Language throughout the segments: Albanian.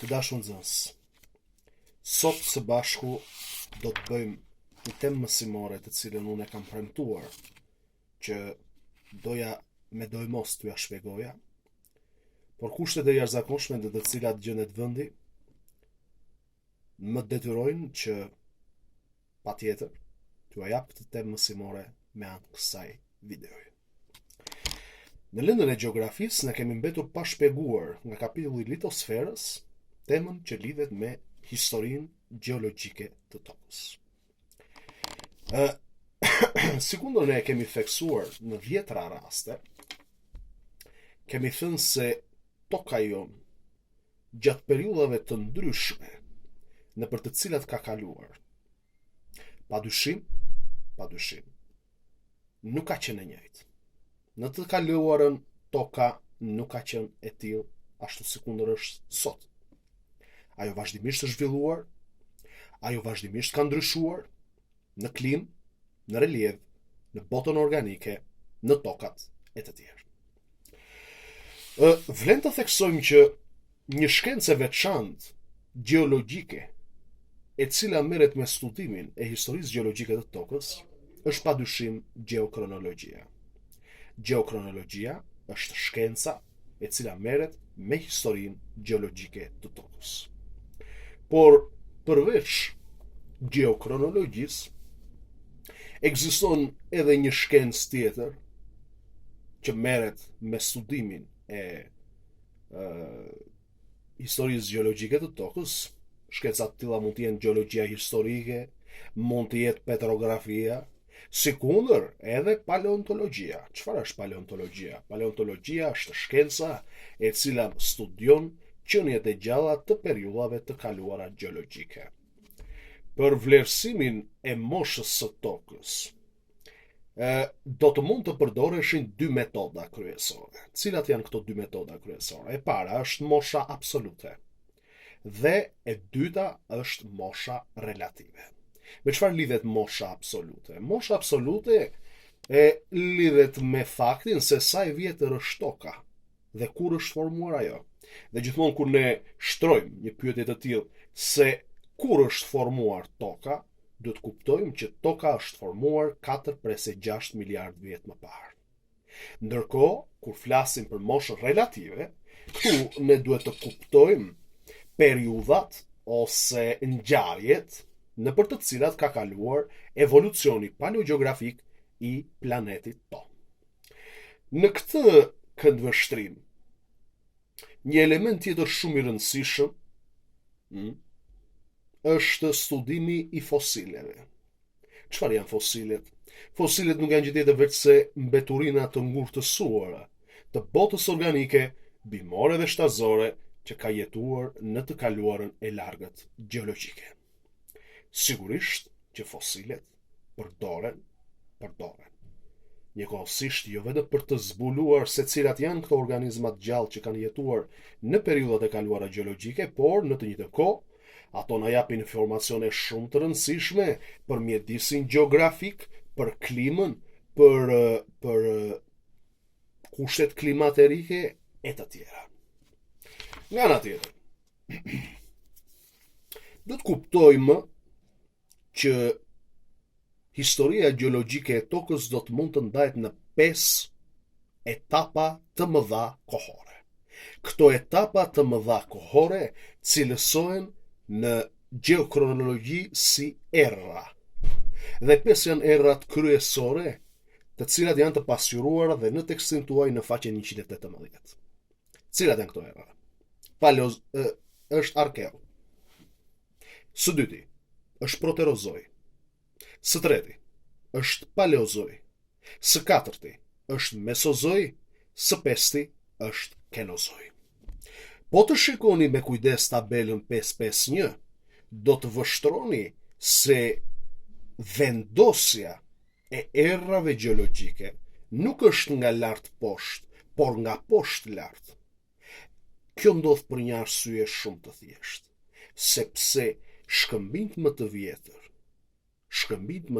Të dashur nxënës, sot së bashku do të bëjmë një temë mësimore të cilën unë e kam premtuar që me dojmos t'ju ja shpjegoja, por kushtet e jashtëzakonshme në të cilat gjendet vendi më detyrojnë që patjetër t'ju jap këtë temë mësimore me anë të kësaj videoje. Në lëndën e gjeografisë ne kemi mbetur pa shpjeguar nga kapitulli i litosferës temën që lidhet me historinë gjeologjike të tokës. Sikur ne kemi theksuar në 10 raste, kemi thënë se toka jonë gjatë periudhave të ndryshme në për të cilat ka kaluar, padyshim, nuk ka qenë e njëjtë. Në të kaluarën toka nuk ka qenë e tillë ashtu sikur është sot. Ajo vazhdimisht është zhvilluar, ajo vazhdimisht ka ndryshuar në klimë, në relief, në botën organike, në tokat e të tjerë. Vlen të theksojmë që një shkencë e veçantë gjeologjike, e cila merret me studimin e historisë gjeologjike të tokës, është padyshim gjeokronologjia. Gjeokronologjia është shkenca e cila merret me historinë gjeologjike të tokës. Por përveç gjeokronologjisë, ekziston edhe një shkencë tjetër që merret me studimin e historisë gjeologjike të tokës. Shkenca të tilla mund të jenë gjeologjia historike, mund të jetë petrografia, sikundër edhe paleontologjia. Çfarë është paleontologjia? Paleontologjia është shkenca e cila studion qeniet e gjalla të periudhave të kaluara gjeologjike. Për vlerësimin e moshës së tokës, do të mund të përdoreshin dy metoda kryesore. Cilat janë këto dy metoda kryesore? E para është mosha absolute dhe e dyta është mosha relative. Me çfarë lidhet mosha absolute? Mosha absolute e lidhet me faktin se sa e vjetër është toka dhe kur është formuar ajo. Dhe gjithmonë kur ne shtrojmë një pyetje të tillë se kur është formuar toka, do të kuptojmë që toka është formuar 4-6 miliard vjet më parë. Ndërkohë, kur flasim për moshën relative, këtu ne duhet të kuptojmë periudhat ose ngjarjet në për të cilat ka kaluar evolucioni paleogjeografik i planetit tonë. Në këtë këndvështrim, një element tjetër shumë i rëndësishëm është studimi i fosileve. Çfarë janë fosilet? Fosilet nuk janë gjë tjetër veç se mbeturina të ngurtësuara të botës organike, bimore dhe shtazore që ka jetuar në të kaluarën e largët gjeologjike. Sigurisht që fosilet përdoren njëkohësisht jo vetëm për të zbuluar se cilat janë këto organizmat gjallë që kanë jetuar në periudhat e kaluara gjeologjike, por në të njëjtën kohë ato na japin informacione shumë të rëndësishme për mjedisin gjeografik, për klimën, për kushtet klimaterike e të tjera. Nga ana tjetër, do të kuptojmë që historia gjeologjike e tokës do të mund të ndahet në 5 etapa të mëdha kohore. Këto etapa të mëdha kohore cilësohen në gjeokronologji si era. Dhe 5 janë erat kryesore, të cilat janë të pasqyruara dhe në tekstin tuaj në faqen 118. Cilat janë këto era? Është arkeo. Së dyti është proterozoi. Së treti është paleozoi. Së katërti është mesozoi. Së pesti është kenozoi. Po të shikoni me kujdes tabelën 551, do të vështroni se vendosja e errave gjeologjike nuk është nga lart poshtë, por nga poshtë lart. Kjo ndodh për një arsye shumë të thjeshtë, sepse shkëmbinjt më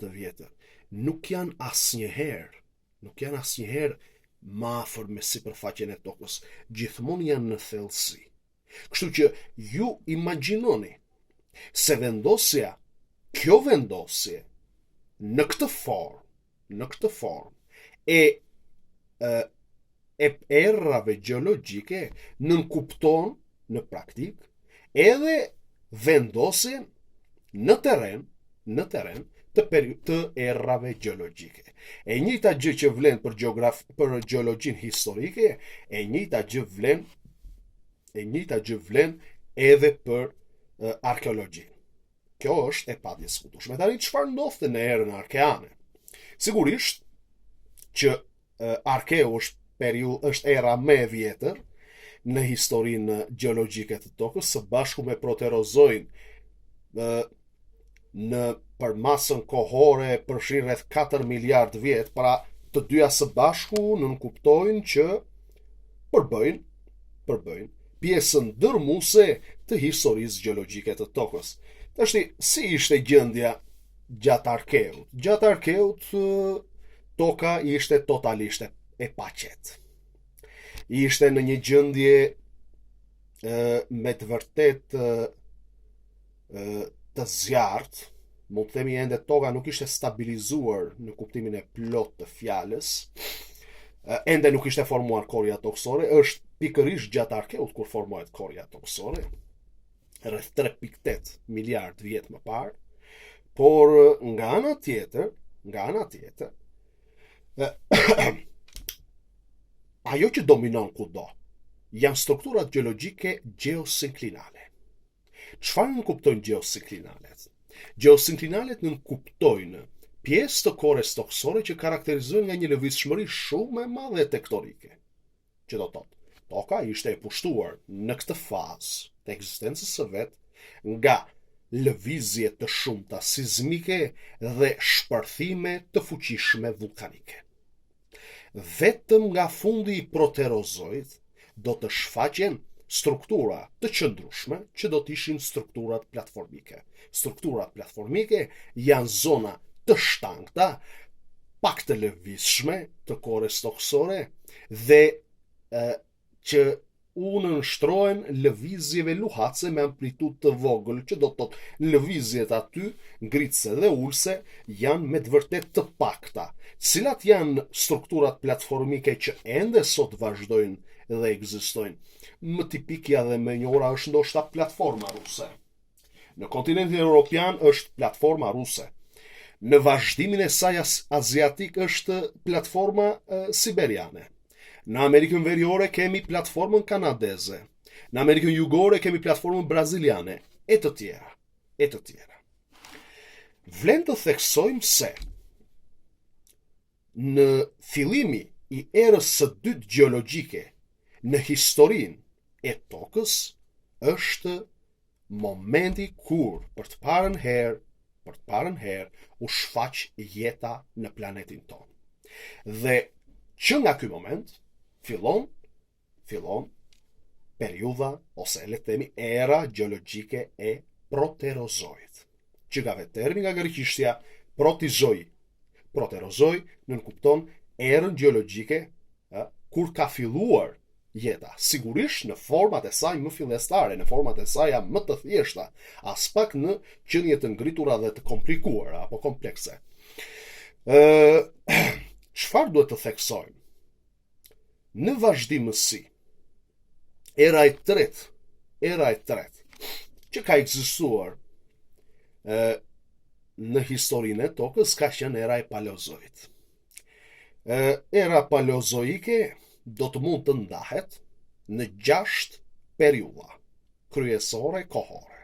të vjetër nuk janë asnjëherë më afër me sipërfaqen e tokës, gjithmonë janë në thellësi. Kështu që ju imagjinoni se kjo vendosje në këtë formë e errave gjeologjike nënkupton në praktik edhe vendosjen në terren të errave gjeologjike. E njëjta gjë që vlen për gjeologjinë historike, e njëjta gjë vlen edhe për arkeologjinë. Kjo është e padiskutueshme. Tani çfarë ndodhte në erën arkeane? Sigurisht që arkeu është era më e vjetër në historinë gjeologjike të tokës, së bashku me proterozoin në përmasën kohore përfshin rreth 4 miliard vjet, pra të dyja së bashku nënkuptojnë që përbëjnë pjesën ndërmuese të historisë gjeologjike të tokës. Tashti, si ishte gjendja gjatë arkeut? Gjatë arkeut toka ishte totalisht e paqet. Ishte në një gjendje me të vërtet të zjarrt, mund të themi ende toka nuk ishte stabilizuar në kuptimin e plot të fjalës, ende nuk ishte formuar korja toksore, është pikërisht gjatë arkeut kur formohet korja toksore, rreth 3.8 miliard vjet më parë, por nga ana tjetër, ajo që dominon kudo janë strukturat gjeologjike geosinklinale. Çfarë nënkuptojnë geosinklinale? Geosinklinale nënkuptojnë pjesë të korres toksore që karakterizohen nga një lëvizshmëri shumë e madhe tektonike. Që do thotë, toka ishte e pushtuar në këtë fazë të ekzistencës së vet nga lëvizje të shumta sismike dhe shpërthime të fuqishme vulkanike. Vetëm nga fundi i proterozoit do të shfaqen struktura të qëndrueshme që do të ishin strukturat platformike. Strukturat platformike janë zona të shtangta, pak të lëvizshme të korres toksore dhe që u nënshtrohen lëvizjeve luhatëse me amplitudë të vogël, që do të thotë lëvizjet aty, ngritëse dhe ulse, janë me të vërtet të pakta. Cilat janë strukturat platformike që ende sot vazhdojnë dhe ekzistojnë? Më tipikja dhe më njohura është ndoshta platforma ruse. Në kontinentin evropian është platforma ruse. Në vazhdimin e saj aziatik është platforma siberiane. Në Amerikën Veriore kemi platformën kanadeze. Në Amerikën Jugore kemi platformën braziliane, e të tjera. Vlen të theksojmë se në fillimi i erës së dytë gjeologjike në historinë e tokës është momenti kur për të parën herë u shfaq jeta në planetin tonë. Dhe që nga ky moment fillon periudha ose le të themi era gjeologjike e proterozoit, që ka vetë termi nga greqishtja protizoi. Proterozoi nënkupton erën gjeologjike kur ka filluar jeta, sigurisht në format e saj më fillestare, në format e saj më të thjeshta, as pak në qenie të ngritura dhe të komplikuara apo komplekse. Çfarë duhet të theksojmë? Në vazhdimësi, era e tretë që ka ekzistuar në historinë e tokës ka qenë era e paleozoit. Era paleozoike do të mund të ndahet në 6 periudha kryesore kohore,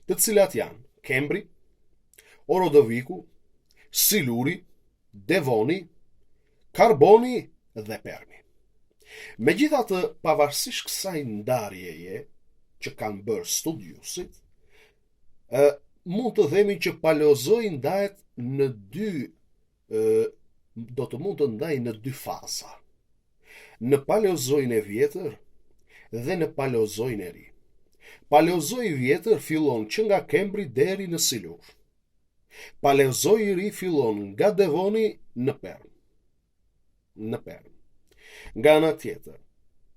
të cilat janë Kembri, Orodoviku, Siluri, Devoni, Karboni dhe Permi. Megjithatë, pavarësisht kësaj ndarjeje që kanë bërë studiusit, mund të themi që paleozoi ndahet në dy faza. Në paleozoin e vjetër dhe në paleozoin e ri. Paleozoi i vjetër fillon që nga Kembri deri në Silur. Paleozoi i ri fillon nga Devoni në Perm. Nga ana tjetër,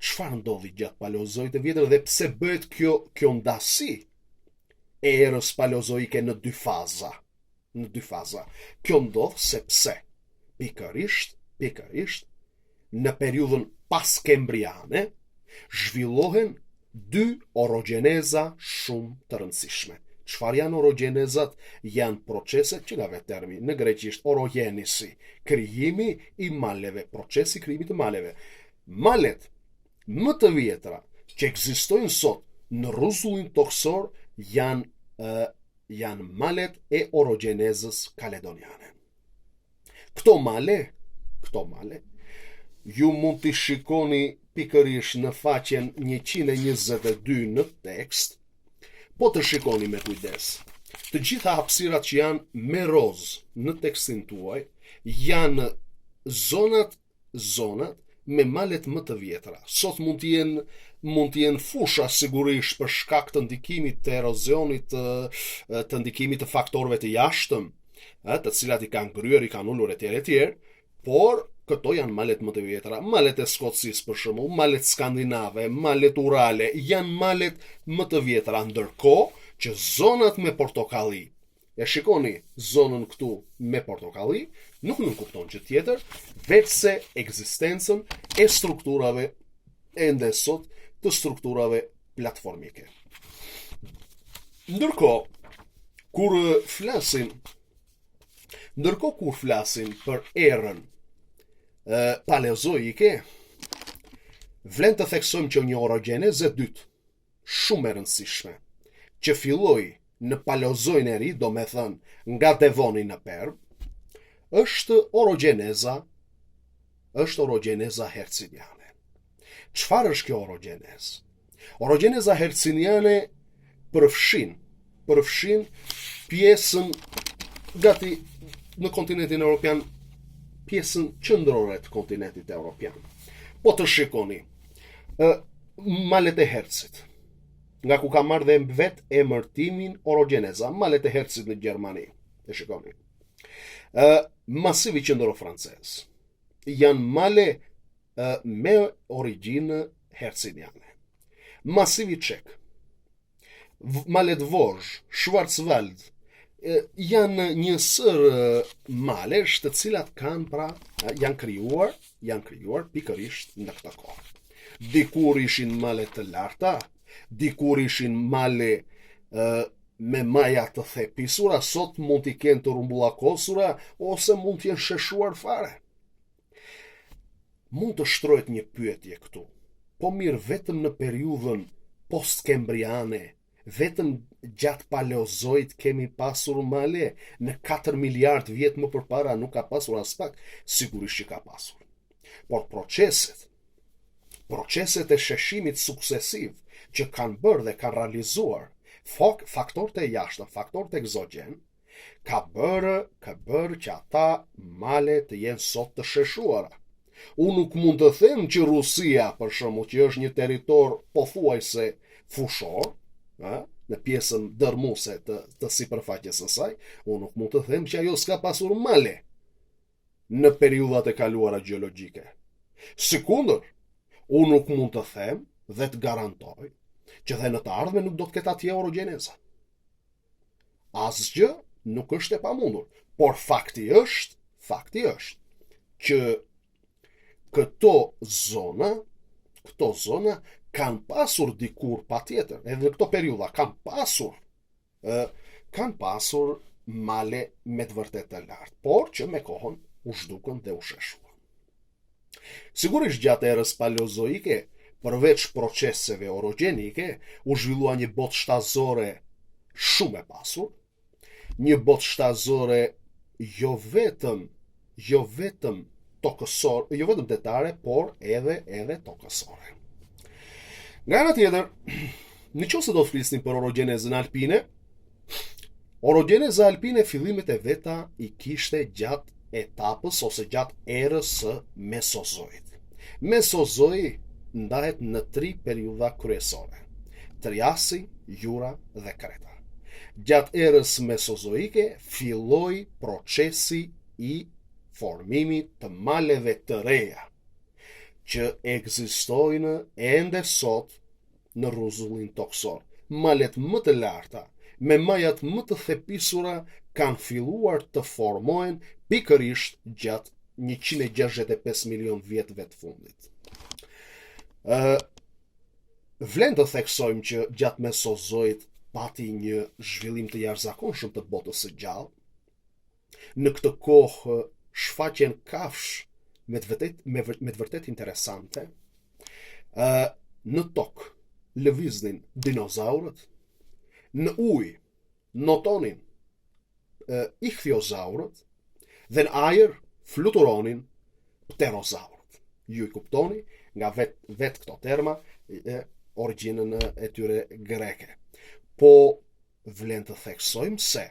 Çfarë ndodhi gjatë paleozoit e vjetër dhe pse bëhet kjo ndasi e erës paleozoike në dy faza? Kjo ndodh sepse pikërisht në periudhën paskembriane zhvillohen dy orogjeneza shumë të rëndësishme. Çfarë janë orogjenezat? Janë proceset që nga vetë termi në greqisht orogenisi, krijimi i maleve, procesi i krijimit të maleve. Malet më të vjetra që ekzistojnë sot në rrezullin toksor janë malet e orogjenezës kaledoniane. Këto male ju mund t'i shikoni pikërisht në faqen 122 në tekst, po të shikoni me kujdes. Të gjitha hapësirat që janë me roz në tekstin tuaj janë zonat me malet më të vjetra. Sot mund t'jenë fusha sigurisht për shkak të ndikimit të erozionit, të ndikimit të faktorëve të jashtëm, të cilat i kanë kryer, i kanë ulur etj, por këto janë malet më të vjetra. Malet e Skocisë për shembull, malet skandinave, malet urale, janë malet më të vjetra, ndërkohë që zonat me portokalli, e shikoni zonën këtu me portokalli, nuk kupton që tjetër, vetëse ekzistencën e strukturave ende sot të strukturave platformike. Ndërkohë kur flasim për erën paleozoike, vlen të theksojmë që një orogjenezë e dytë, shumë e rëndësishme, që filloi në paleozoin e ri, do me thënë nga Devoni në perm, është orogjeneza herciniane. Çfarë është kjo orogjenezë? Orogjeneza herciniane përfshin pjesën gati në kontinentin evropian, pjesën qendrore të kontinentit evropian. Po të shikoni, malet e Hercit, nga ku ka marrë dhe vet emërtimin orogjeneza, malet e Hercit në Gjermani, e shikoni. Masivi qendror francez, janë male me origjinë herciniane. Masivi çek, malet Vosges, Schwarzwald, janë një sër malesh të cilat janë krijuar pikërisht në këtë kohë. Dikur ishin male të larta, dikur ishin male me maja të thepisura, sot mund t'i kenë të rumbullakosura ose mund t'jenë sheshuar fare. Mund të shtrohet një pyetje këtu. Po mirë, vetëm në periudhën postkembriane, vetëm gjatë paleozoit kemi pasur male, në 4 miliard vjet më përpara nuk ka pasur as pak? Sigurisht që ka pasur. Por proceset e sheshimit suksesiv që kanë bërë dhe kanë realizuar faktorët e jashtëm, faktorët egzogen, ka bërë që ata male të jenë sot të sheshuara. Unë nuk mund të them që Rusia, për shembull, që është një territor pothuajse fushor, në pjesën dërmuese të sipërfaqes së saj, unë nuk mund të them që ajo s'ka pasur male në periudhat e kaluara gjeologjike. Sikundër, unë nuk mund të them dhe të garantoj që dhe në të ardhmen nuk do të ketë atje orogjeneza. Asgjë nuk është e pamundur, por fakti është që këto zona kanë pasur dikur patjetër, edhe në këto periudha kanë pasur male me të vërtetë të lartë, por që me kohën u zhdukën dhe u sheshuan. Sigurisht gjatë erës paleozoike, përveç proceseve orogjenike, u zhvillua një botë shtazore shumë e pasur, një botë shtazore jo vetëm tokësor, jo vetëm detare, por edhe tokësore. Nga ana tjetër, nëse do të flisnim për orogjenezën alpine, orogjeneza alpine fillimet e veta i kishte gjatë etapës ose gjatë erës së Mesozoit. Mesozoi ndahet në 3 periudha kryesore: Triasi, Jura dhe Kreta. Gjatë erës mesozoike filloi procesi i formimit të maleve të reja, që ekzistojnë ende sot në rrezullin toksor. Malet më të larta, me majat më të thepisura, kanë filluar të formohen pikërisht gjatë 165 milion vjetëve të fundit. Vlen të theksojmë që gjatë Mesozoit pati një zhvillim të jashtëzakonshëm të botës së gjallë. Në këtë kohë shfaqen kafsh me të vërtet interesante. Në tokë lëviznin dinozaurët, në ujë notonin ichthyozaurët dhe në ajër fluturonin pterozaurët. Ju i kuptoni nga vetë këto terma origjinën e tyre greke. Po vlen të theksojmë se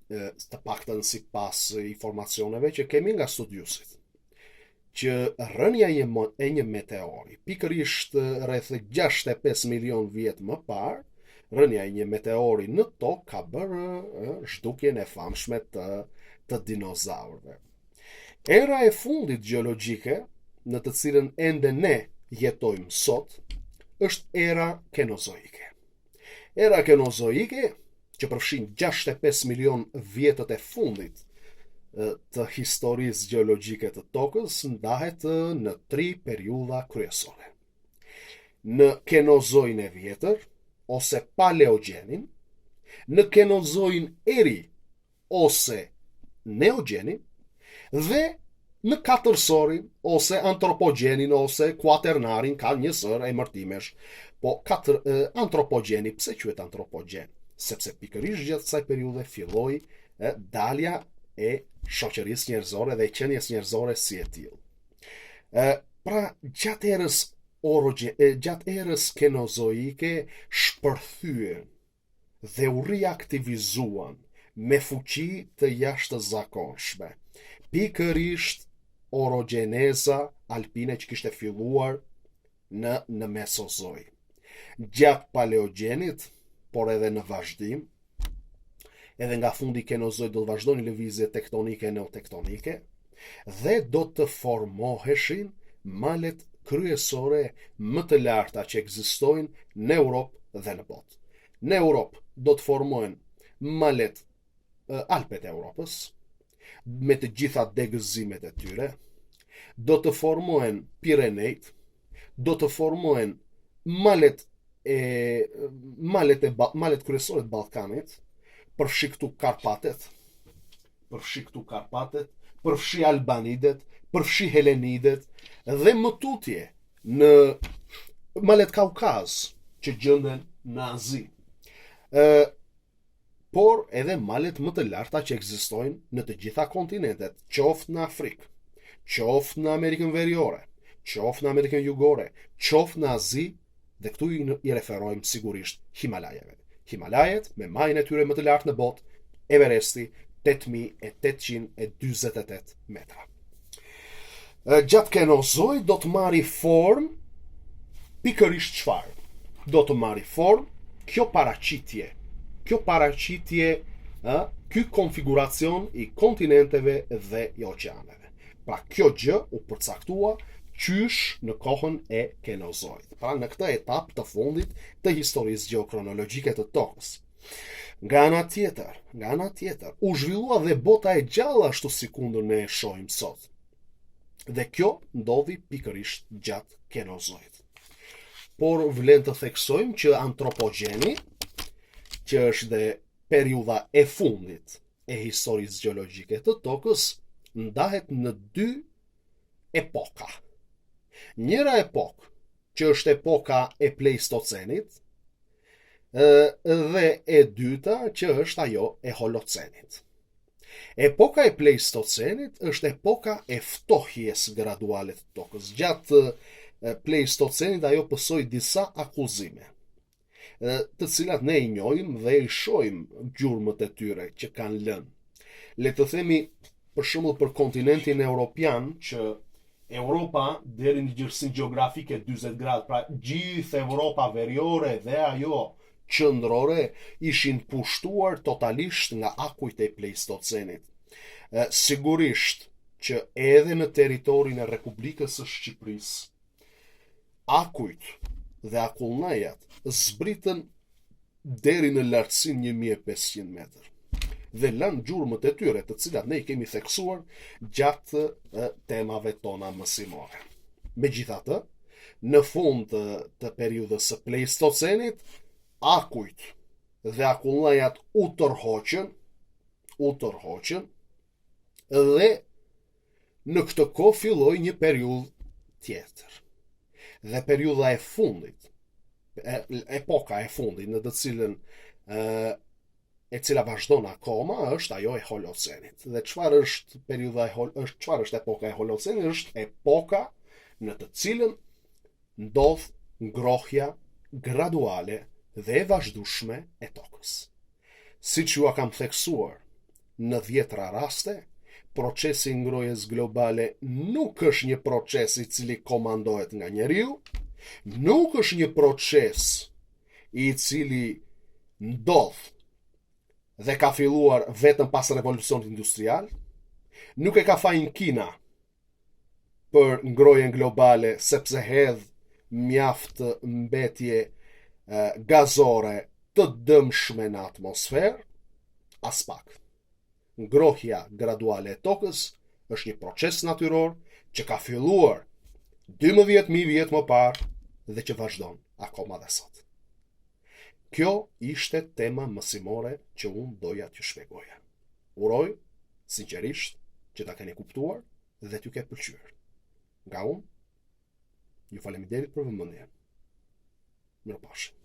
të paktën sipas informacioneve që kemi nga studiusit, që rënja e një meteori, pikërisht rreth 65 milion vjet më parë, rënja e një meteori në tokë ka bërë zhdukjen e famshme të dinozaurëve. Era e fundit gjeologjike, në të cilën ende ne jetojmë sot, është era kenozoike. Era kenozoike, që përfshin 65 milion vjetët e fundit të historisë gjeologjike të tokës, ndahet në 3 periudha kryesore. Në Kenozoin e vjetër, ose Paleogjenin, në Kenozoin e ri, ose Neogjenin, dhe në Katërsorin, ose Antropogjenin, ose Kuaternarin, ka njësër e mërtimesh, po Antropogeni, pse quhet Antropogjen? Sepse pikërisht gjatë kësaj periudhe filloi dalja e shoqërisë njerëzore dhe qenies njerëzore si e tillë. Pra, gjatë erës kenozoike shpërthyen dhe u riaktivizuan me fuqi të jashtëzakonshme. Pikërisht orogjeneza alpine që kishte filluar në Mesozoj. Gjatë Paleogjenit, por edhe në vazhdim, edhe nga fundi Kenozojit do të vazhdojnë lëvizje tektonike e neotektonike, dhe do të formoheshin malet kryesore më të larta që ekzistojnë në Europë dhe në botë. Në Europë do të formohen malet Alpet e Europës, me të gjitha degëzimet e tyre, do të formohen Pirenejt, do të formohen malet kryesore të Ballkanit, përfshi këtu Karpatet, përfshi Albanidet, përfshi Helenidet, dhe më tutje në malet Kaukaz, që gjenden në Azi. Por edhe malet më të larta që ekzistojnë në të gjitha kontinentet, qoftë në Afrikë, qoftë në Amerikën Veriore, qoftë në Amerikën Jugore, qoftë në Azi, dhe këtu i referojmë sigurisht Himalajeve. Himalajet me majën e tyre më të lartë në botë, Everesti 8848 metra. Gjatë Kenozojit do të marri formë pikërisht çfarë? Do të marri formë kjo paraqitje, ky konfiguracion i kontinenteve dhe i oqeaneve. Pra kjo gjë u përcaktua qysh në kohën e Kenozojit. Pra në këtë etapë të fundit të historisë gjeokronologjike të tokës. Nga ana tjetër, u zhvillua dhe bota e gjallë ashtu si kundër ne e shohim sot. Dhe kjo ndodhi pikërisht gjatë Kenozojit. Por vlen të theksojmë që Antropogjeni, që është dhe periudha e fundit e historisë gjeologjike të tokës, ndahet në 2 epoka. Njëra epokë, që është epoka e Pleistocenit, dhe e dyta, që është ajo e Holocenit. Epoka e Pleistocenit është epoka e ftohjes graduale të tokës. Gjatë Pleistocenit ajo pësoi disa akuzime, të cilat ne i njohim dhe i shohim gjurmët e tyre që kanë lënë. Le të themi për shembull për kontinentin europian, që Europa deri në gjërsinë gjeografike 40 gradë, pra gjithë Europa veriore dhe ajo qendrore ishin pushtuar totalisht nga akujt e Pleistocenit. Sigurisht që edhe në territorin e Republikës së Shqipërisë, akujt dhe akullnajat zbritën deri në lartësinë 1500 metër dhe lanë gjurmët e tyre, të cilat ne i kemi theksuar gjatë temave tona mësimore. Megjithatë, në fund të periudhës së Pleistocenit, akujt dhe akullnajat u tërhoqën dhe në këtë kohë filloi një periudhë tjetër. Dhe periudha e fundit, epoka e fundit në të cilën e cila vazhdon akoma, është ajo e Holocenit. Dhe çfarë është çfarë është epoka e Holocenit? Është epoka në të cilën ndodh ngrohja graduale dhe e vazhdueshme e tokës. Siç ju kam theksuar në 10 raste, procesi i ngrohjes globale nuk është një proces i cili komandohet nga njeriu, nuk është një proces i cili ndodh dhe ka filluar vetëm pas revolucionit industrial, nuk e ka fajin Kina për ngrohjen globale sepse hedh mjaft mbetje gazore të dëmshme në atmosferë, as pak. Ngrohja graduale e tokës është një proces natyror që ka filluar 12.000 vjet më parë dhe që vazhdon akoma dhe sot. Kjo ishte tema mësimore që unë doja t'ju shpjegoja. Uroj, sinqerisht, që ta keni kuptuar dhe t'ju ke pëlqyer. Nga unë, ju faleminderit për vëmendjen. Mirupafshim.